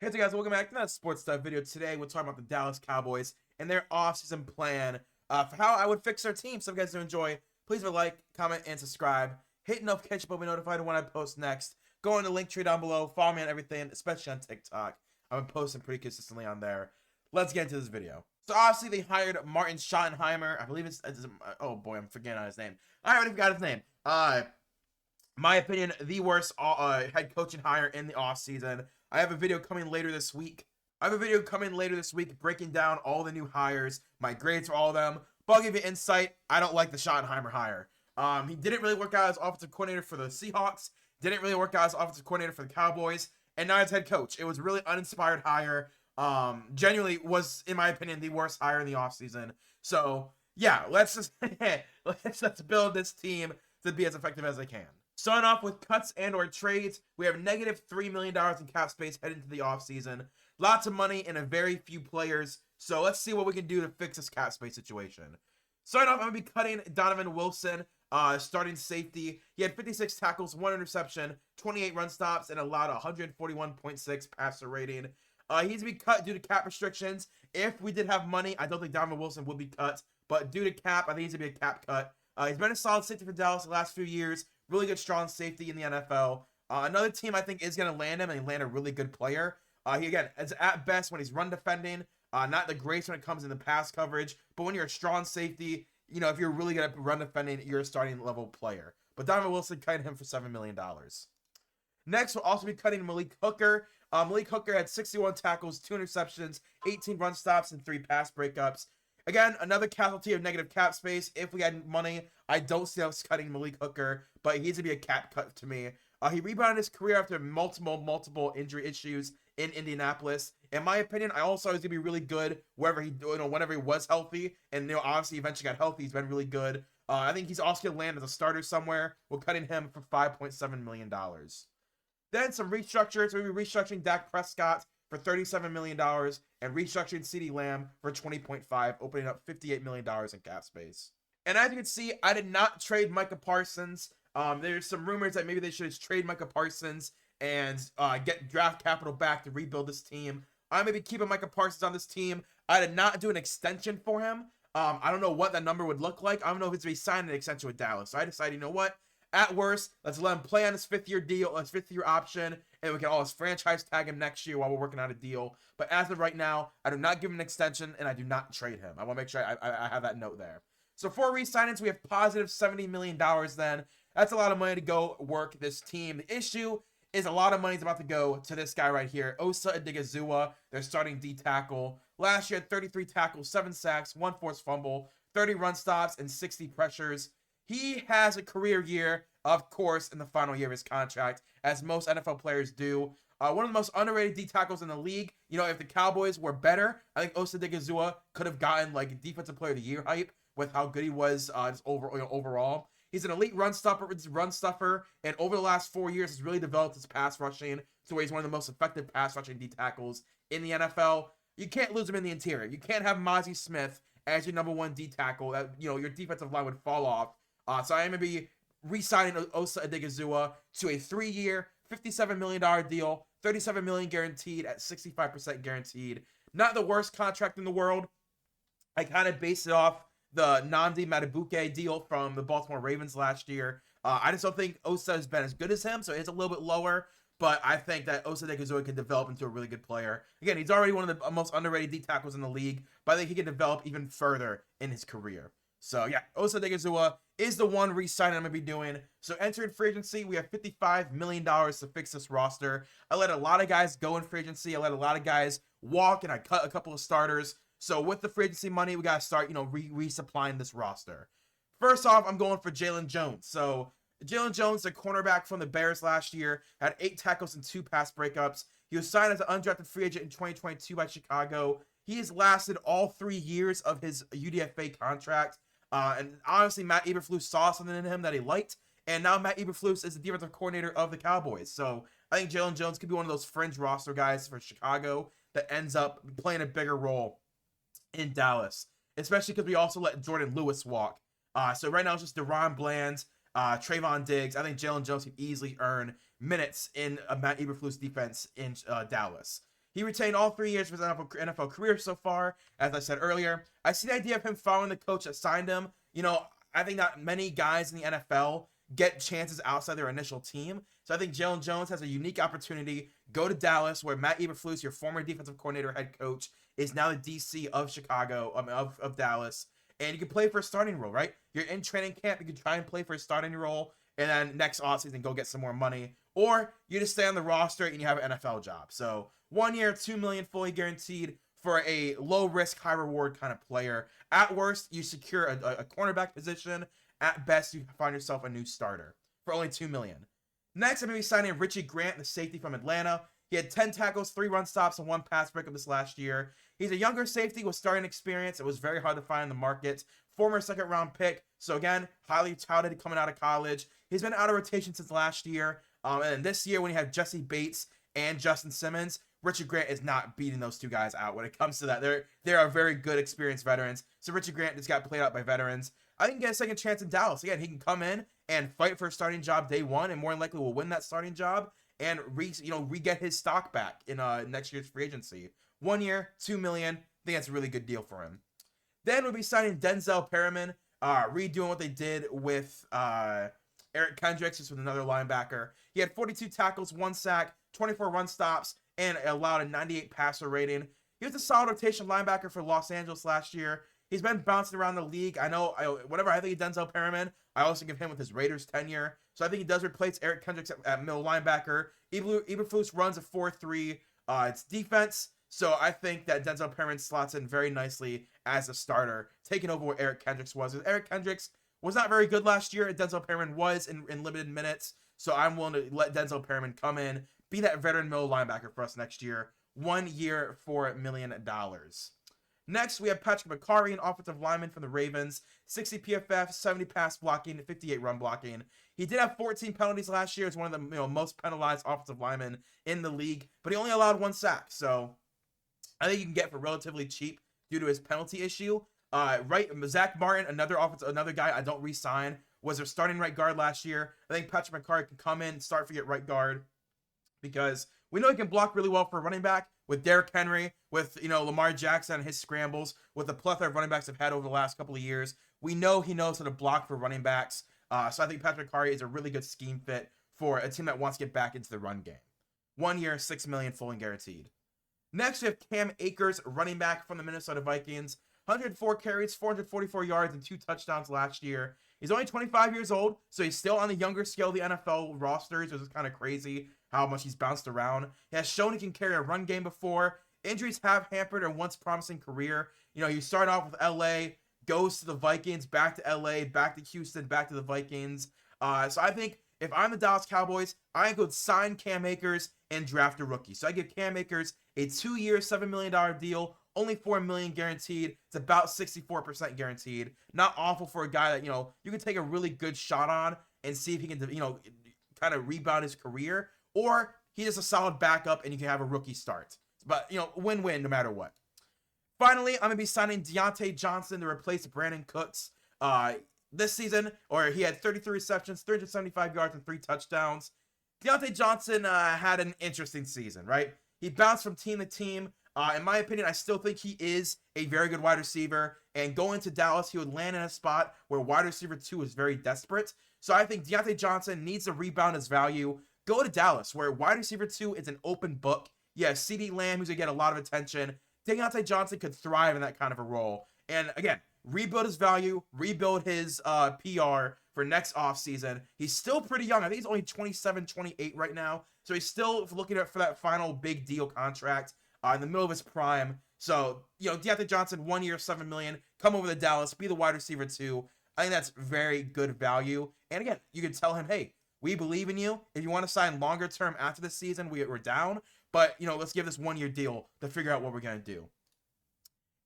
Hey guys, welcome back to another sports stuff video. Today we're talking about the Dallas Cowboys and their offseason plan for how I would fix their team. So if you guys do enjoy, please leave a like, comment, and subscribe. Hit the notification bell to be notified when I post next. Go on the link tree down below. Follow me on everything, especially on TikTok. I've been posting pretty consistently on there. Let's get into this video. So obviously they hired Martin Schottenheimer. I believe it's oh boy, I'm forgetting on his name. I already forgot his name. My opinion, the worst head coaching hire in the offseason. I have a video coming later this week. Breaking down all the new hires, my grades for all of them. But I'll give you insight. I don't like the Schottenheimer hire. He didn't really work out as offensive coordinator for the Seahawks. Didn't really work out as offensive coordinator for the Cowboys. And now as head coach. It was really uninspired hire. Genuinely was, in my opinion, the worst hire in the offseason. So, yeah, let's just let's build this team to be as effective as they can. Starting off with cuts and or trades, we have negative $3 million in cap space heading into the offseason. Lots of money and a very few players. So let's see what we can do to fix this cap space situation. Starting off, I'm going to be cutting Donovan Wilson, starting safety. He had 56 tackles, 1 interception, 28 run stops, and allowed 141.6 passer rating. He's to be cut due to cap restrictions. If we did have money, I don't think Donovan Wilson would be cut. But due to cap, I think he's to be a cap cut. He's been a solid safety for Dallas the last few years. Really good, strong safety in the NFL. Another team I think is going to land him and land a really good player. He, again, is at best when he's run defending. Not the greatest when it comes in the pass coverage. But when you're a strong safety, you know, if you're really good at run defending, you're a starting level player. But Donovan Wilson cut him for $7 million. Next, we'll also be cutting Malik Hooker. Malik Hooker had 61 tackles, 2 interceptions, 18 run stops, and 3 pass breakups. Again, another casualty of negative cap space. If we had money, I don't see us cutting Malik Hooker, but he needs to be a cap cut to me. He rebounded his career after multiple injury issues in Indianapolis. In my opinion, I also was gonna be really good wherever whenever he was healthy, and obviously eventually got healthy. He's been really good. I think he's also gonna land as a starter somewhere. We're cutting him for $5.7 million. Then some restructures. We'll be restructuring Dak Prescott for $37 million and restructuring CeeDee Lamb for $20.5, opening up $58 million in cap space. And as you can see, I did not trade Micah Parsons. There's some rumors that maybe they should trade Micah Parsons and get draft capital back to rebuild this team. I may be keeping Micah Parsons on this team. I did not do an extension for him. I don't know what that number would look like. I don't know if it's be signed an extension with Dallas. So I decided, you know what? At worst, let's let him play on his 5th-year deal, his 5th-year option, and we can always franchise tag him next year while we're working out a deal. But as of right now, I do not give him an extension, and I do not trade him. I want to make sure I have that note there. So for re-signings, we have positive $70 million then. That's a lot of money to go work this team. The issue is a lot of money is about to go to this guy right here, Osa Odighizuwa, their starting D-tackle. Last year, 33 tackles, 7 sacks, 1 forced fumble, 30 run stops, and 60 pressures. He has a career year, of course, in the final year of his contract, as most NFL players do. One of the most underrated D-tackles in the league. You know, if the Cowboys were better, I think Osa Odighizuwa could have gotten, like, Defensive Player of the Year hype with how good he was just overall. He's an elite run stuffer, and over the last 4 years has really developed his pass rushing to where he's one of the most effective pass rushing D-tackles in the NFL. You can't lose him in the interior. You can't have Mozzie Smith as your number 1 D-tackle. That, you know, your defensive line would fall off. So I am going to be re-signing Osa Odighizuwa to a 3-year, $57 million deal, $37 million guaranteed at 65% guaranteed. Not the worst contract in the world. I kind of based it off the Nnamdi Madubuike deal from the Baltimore Ravens last year. I just don't think Osa has been as good as him, so it's a little bit lower. But I think that Osa Odighizuwa can develop into a really good player. Again, he's already one of the most underrated D-tackles in the league, but I think he can develop even further in his career. So, yeah, Osa Odighizuwa is the one re-signing I'm going to be doing. So, entering free agency, we have $55 million to fix this roster. I let a lot of guys go in free agency. I let a lot of guys walk, and I cut a couple of starters. So, with the free agency money, we got to start, resupplying this roster. First off, I'm going for Jalen Jones. So, Jalen Jones, the cornerback from the Bears last year, had 8 tackles and 2 pass breakups. He was signed as an undrafted free agent in 2022 by Chicago. He has lasted all 3 years of his UDFA contract. And honestly, Matt Eberflus saw something in him that he liked, and now Matt Eberflus is the defensive coordinator of the Cowboys. So I think Jalen Jones could be one of those fringe roster guys for Chicago that ends up playing a bigger role in Dallas, especially because we also let Jordan Lewis walk. So right now it's just Deron Bland, Trayvon Diggs. I think Jalen Jones can easily earn minutes in a Matt Eberflus defense in Dallas. He retained all 3 years of his NFL career so far, as I said earlier. I see the idea of him following the coach that signed him. I think not many guys in the NFL get chances outside their initial team. So I think Jalen Jones has a unique opportunity. Go to Dallas, where Matt Eberflus, your former defensive coordinator, head coach, is now the DC of Chicago, of Dallas. And you can play for a starting role, right? You're in training camp. You can try and play for a starting role, and then next offseason go get some more money. Or you just stay on the roster and you have an NFL job. So 1 year, $2 million fully guaranteed for a low risk, high reward kind of player. At worst, you secure a cornerback position. At best, you find yourself a new starter for only $2 million. Next, I'm going to be signing Richie Grant, the safety from Atlanta. He had 10 tackles, 3 run stops, and 1 pass breakup this last year. He's a younger safety with starting experience. It was very hard to find in the market. Former second-round pick. So again, highly touted coming out of college. He's been out of rotation since last year. And this year, when you have Jesse Bates and Justin Simmons, Richard Grant is not beating those two guys out when it comes to that. They are very good, experienced veterans. So Richard Grant just got played out by veterans. I think he can get a second chance in Dallas. Again, he can come in and fight for a starting job day one, and more than likely will win that starting job and re-get his stock back in next year's free agency. 1 year, $2 million. I think that's a really good deal for him. Then we'll be signing Denzel Perriman, redoing what they did with Eric Kendricks, just with another linebacker. He had 42 tackles, 1 sack, 24 run stops, and allowed a 98 passer rating. He was a solid rotation linebacker for Los Angeles last year. He's been bouncing around the league. Whenever I think of Denzel Perriman, I also give him with his Raiders tenure. So I think he does replace Eric Kendricks at middle linebacker. Eberflus runs a 4-3. It's defense. So I think that Denzel Perriman slots in very nicely as a starter, taking over where Eric Kendricks was. Eric Kendricks was not very good last year. Denzel Perriman was in limited minutes. So I'm willing to let Denzel Perriman come in, be that veteran middle linebacker for us next year. 1 year, $4 million. Next, we have Patrick McCarry, an offensive lineman from the Ravens. 60 PFF, 70 pass blocking, 58 run blocking. He did have 14 penalties last year. He's one of the most penalized offensive linemen in the league, but he only allowed 1 sack. So I think you can get for relatively cheap due to his penalty issue. Zach Martin, another guy I don't re-sign, was their starting right guard last year. I think Patrick McCarry can come in, start for right guard, because we know he can block really well for a running back with Derrick Henry, with Lamar Jackson and his scrambles, with the plethora of running backs I've had over the last couple of years. We know he knows how to block for running backs. So I think Patrick McCarry is a really good scheme fit for a team that wants to get back into the run game. 1 year, $6 million fully guaranteed. Next, we have Cam Akers, running back from the Minnesota Vikings. 104 carries, 444 yards, and 2 touchdowns last year. He's only 25 years old, so he's still on the younger scale of the NFL rosters, which is kind of crazy how much he's bounced around. He has shown he can carry a run game before. Injuries have hampered a once promising career. He started off with LA, goes to the Vikings, back to LA, back to Houston, back to the Vikings. So I think if I'm the Dallas Cowboys, I could sign Cam Akers and draft a rookie. So I give Cam Akers a 2-year, $7 million deal, only $4 million guaranteed. It's about 64% guaranteed. Not awful for a guy that, you can take a really good shot on and see if he can, kind of rebound his career. Or he's just a solid backup and you can have a rookie start. But, win-win no matter what. Finally, I'm going to be signing Deontay Johnson to replace Brandon Cooks this season. He had 33 receptions, 375 yards, and 3 touchdowns. Deontay Johnson had an interesting season, right? He bounced from team to team. In my opinion, I still think he is a very good wide receiver. And going to Dallas, he would land in a spot where wide receiver 2 is very desperate. So I think Deontay Johnson needs to rebound his value. Go to Dallas, where wide receiver 2 is an open book. Yeah, CeeDee Lamb, who's going to get a lot of attention. Deontay Johnson could thrive in that kind of a role. And again, rebuild his value, rebuild his PR for next offseason. He's still pretty young. I think he's only 27, 28 right now. So he's still looking for that final big deal contract in the middle of his prime. So, Deontay Johnson, 1 year, $7 million. Come over to Dallas, be the wide receiver 2. I think that's very good value. And again, you can tell him, hey, we believe in you. If you want to sign longer term after the season, we're down. But, let's give this 1 year deal to figure out what we're going to do.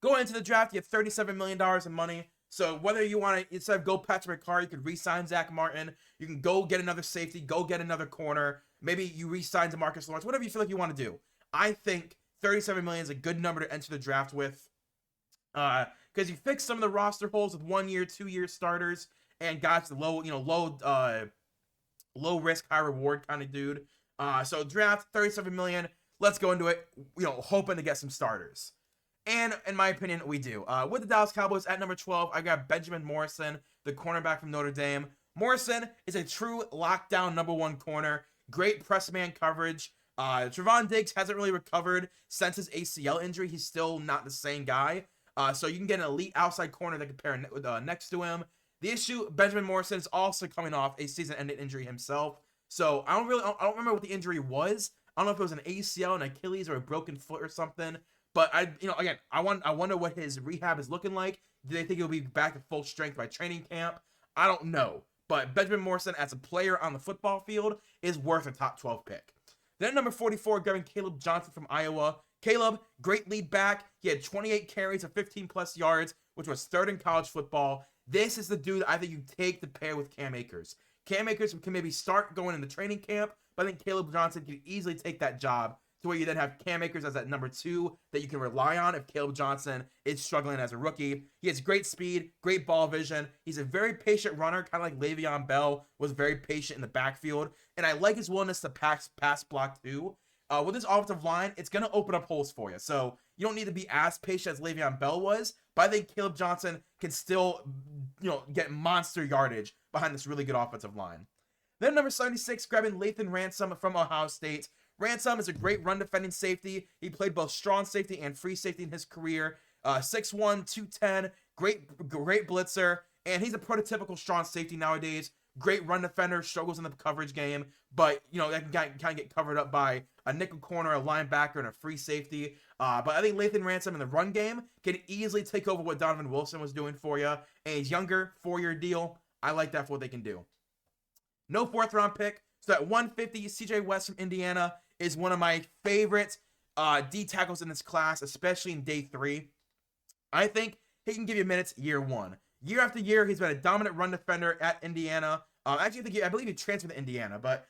Going into the draft, you have $37 million in money. So whether you want to, instead of go Patrick McCarry, you could re-sign Zach Martin. You can go get another safety, go get another corner. Maybe you re-sign DeMarcus Lawrence, whatever you feel like you want to do. I think $37 million is a good number to enter the draft with. Because you fix some of the roster holes with 1 year, 2 year starters and guys low risk, high reward kind of dude. So draft $37 million. let's go into it, hoping to get some starters. And in my opinion, we do. With the Dallas Cowboys at number 12, I got Benjamin Morrison, the cornerback from Notre Dame. Morrison is a true lockdown number 1 corner. Great press man coverage. Trevon Diggs hasn't really recovered since his ACL injury. He's still not the same guy. So you can get an elite outside corner that can pair next to him. The issue, Benjamin Morrison is also coming off a season-ending injury himself. So I don't remember what the injury was. I don't know if it was an ACL, an Achilles, or a broken foot or something. But I wonder what his rehab is looking like. Do they think he'll be back at full strength by training camp? I don't know. But Benjamin Morrison, as a player on the football field, is worth a top 12 pick. Then number 44, grabbing Caleb Johnson from Iowa. Caleb, great lead back. He had 28 carries of 15-plus yards, which was 3rd in college football. This is the dude I think you take to pair with Cam Akers. Cam Akers can maybe start going into training camp, but I think Caleb Johnson can easily take that job to where you then have Cam Akers as that number 2 that you can rely on if Caleb Johnson is struggling as a rookie. He has great speed, great ball vision. He's a very patient runner, kind of like Le'Veon Bell was very patient in the backfield. And I like his willingness to pass block too. With this offensive line, it's going to open up holes for you. So you don't need to be as patient as Le'Veon Bell was, but I think Caleb Johnson can still, get monster yardage behind this really good offensive line. Then number 76, grabbing Lathan Ransom from Ohio State. Ransom is a great run defending safety. He played both strong safety and free safety in his career. 6'1", 210, great blitzer, and he's a prototypical strong safety nowadays. Great run defender, struggles in the coverage game, but that can kind of get covered up by a nickel corner, a linebacker, and a free safety. But I think Lathan Ransom in the run game can easily take over what Donovan Wilson was doing for you. And he's younger, 4-year deal. I like that for what they can do. No 4th round pick. So at 150, CJ West from Indiana is one of my favorite D tackles in this class, especially in day 3. I think he can give you minutes year 1. Year after year, he's been a dominant run defender at Indiana. I believe he transferred to Indiana, but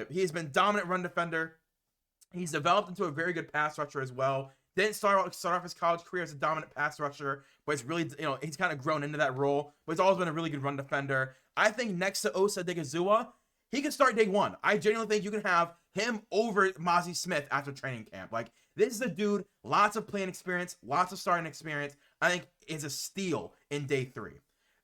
he's been dominant run defender. He's developed into a very good pass rusher as well. Didn't start off his college career as a dominant pass rusher, but it's really, he's kind of grown into that role. But he's always been a really good run defender. I think next to Osa Odighizuwa, he can start day 1. I genuinely think you can have him over Mozzie Smith after training camp. Like, this is a dude, lots of playing experience, lots of starting experience. I think is a steal in day 3.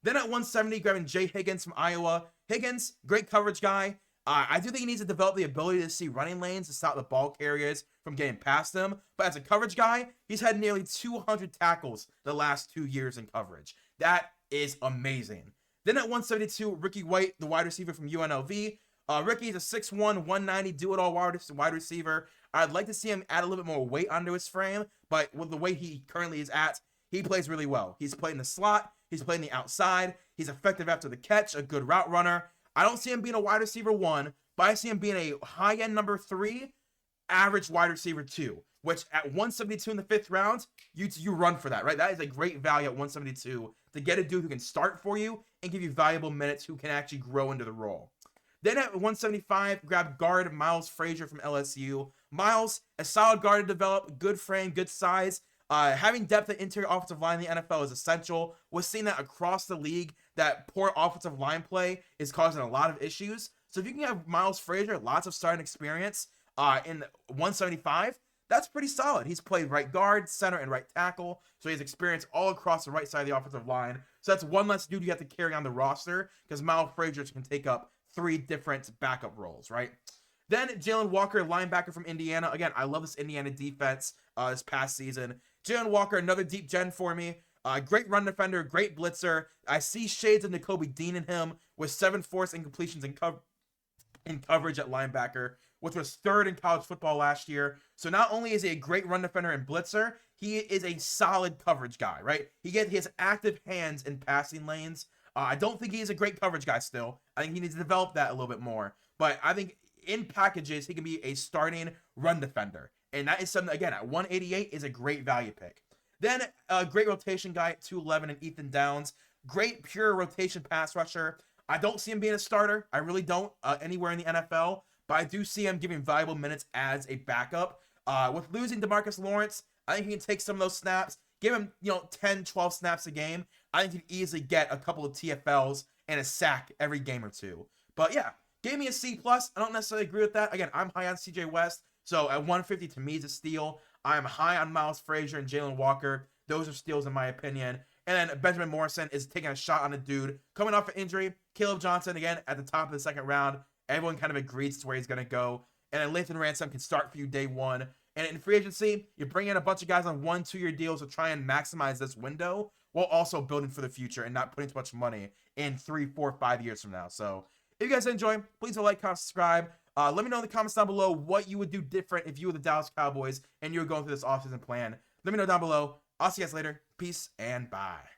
Then at 170, grabbing Jay Higgins from Iowa. Higgins, great coverage guy. I do think he needs to develop the ability to see running lanes to stop the ball carriers from getting past him. But as a coverage guy, he's had nearly 200 tackles the last 2 years in coverage. That is amazing. Then at 172, Ricky White, the wide receiver from UNLV. Ricky's a 6'1", 190 do-it-all wide receiver. I'd like to see him add a little bit more weight onto his frame, but with the way he currently is at, he plays really well. He's played in the slot. He's playing the outside. He's effective after the catch, a good route runner. I don't see him being a wide receiver 1, but I see him being a high-end number 3, average wide receiver 2, which at 172 in the 5th round, you run for that, right? That is a great value at 172 to get a dude who can start for you and give you valuable minutes, who can actually grow into the role. Then at 175, grab guard Miles Frazier from LSU. Miles, a solid guard to develop, good frame, good size. Having depth at interior offensive line in the NFL is essential. We're seeing that across the league, that poor offensive line play is causing a lot of issues. So if you can have Miles Frazier, lots of starting experience in 175, that's pretty solid. He's played right guard, center, and right tackle, so he has experience all across the right side of the offensive line. So that's one less dude you have to carry on the roster, because Miles Frazier can take up 3 different backup roles, right? Then Jalen Walker, linebacker from Indiana. Again, I love this Indiana defense this past season. Jalen Walker, another deep gen for me. Great run defender, great blitzer. I see shades of Nakobe Dean in him with 7 forced incompletions in coverage at linebacker, which was 3rd in college football last year. So not only is he a great run defender and blitzer, he is a solid coverage guy, right? He has active hands in passing lanes. I don't think he's a great coverage guy still. I think he needs to develop that a little bit more. But I think in packages, he can be a starting run defender. And that is something, again, at 188 is a great value pick. Then a great rotation guy at 211 and Ethan Downs. Great pure rotation pass rusher. I don't see him being a starter. I really don't anywhere in the NFL. But I do see him giving valuable minutes as a backup. With losing DeMarcus Lawrence, I think he can take some of those snaps. Give him, 10, 12 snaps a game. I think he'd easily get a couple of TFLs and a sack every game or two. But yeah, gave me a C+. I don't necessarily agree with that. Again, I'm high on CJ West, So at 150, to me, is a steal. I am high on Miles Frazier and Jalen Walker. Those are steals in my opinion. And then Benjamin Morrison is taking a shot on a dude coming off an injury. Caleb Johnson, again, at the top of the second round. Everyone kind of agrees to where he's going to go. And then Lathan Ransom can start for you day one. And in free agency, you bring in a bunch of guys on 1-2 year deals to try and maximize this window while also building for the future and not putting too much money in 3, 4, 5 years from now. So if you guys enjoy, please like, comment, subscribe. Let me know in the comments down below what you would do different if you were the Dallas Cowboys and you were going through this offseason plan. Let me know down below. I'll see you guys later. Peace and bye.